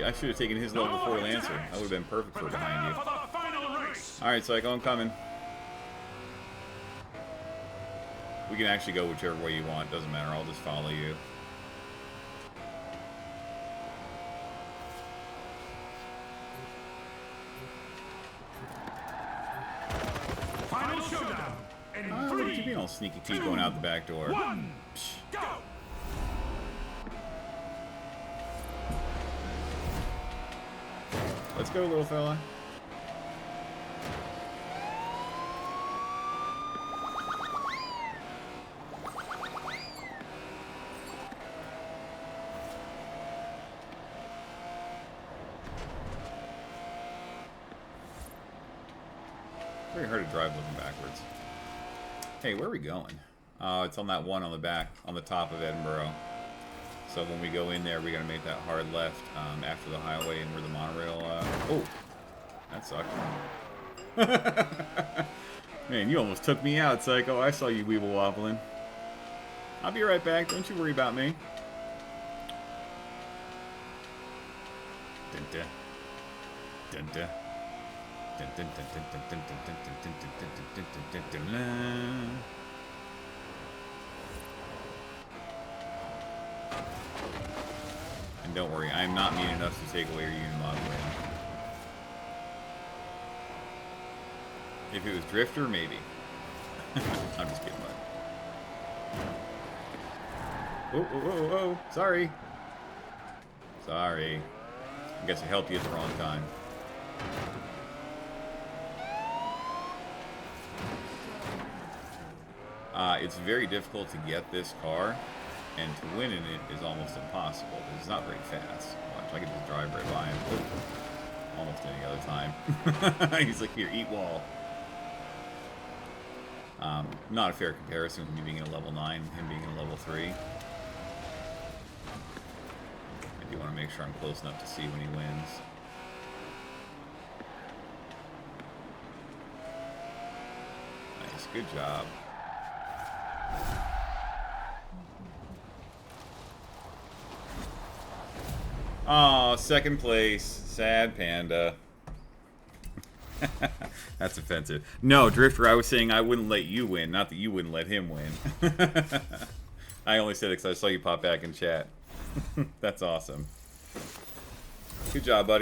I should have taken his level 4 Lancer. That would have been perfect for behind you. Alright, Saiko, I'm coming. We can actually go whichever way you want. Doesn't matter. I'll just follow you. Final showdown. Look at you being all sneaky Pete going out the back door. One, go! Let's go, little fella. Very hard to drive looking backwards. Hey, where are we going? It's on that one on the back, on the top of Edinburgh. So when we go in there, we gotta make that hard left after the highway and where the monorail. Oh, that sucked. Man, you almost took me out, Saiko. I saw you weeble wobbling. I'll be right back. Don't you worry about me. Dun-dun. Dun-dun. And don't worry, I am not mean enough to take away your Unimog win. If it was Drifter, maybe. I'm just kidding, bud. Oh, oh, oh, oh, sorry. Sorry. I guess I helped you at the wrong time. It's very difficult to get this car, and to win in it is almost impossible, because it's not very fast. Watch, I can just drive right by him. Oh, almost any other time. He's like, here, eat wall. Not a fair comparison with me being in a level 9 and him being in a level 3. I do want to make sure I'm close enough to see when he wins. Nice, good job. Oh, second place. Sad panda. That's offensive. No, Drifter, I was saying I wouldn't let you win, not that you wouldn't let him win. I only said it because I saw you pop back in chat. That's awesome. Good job, buddy.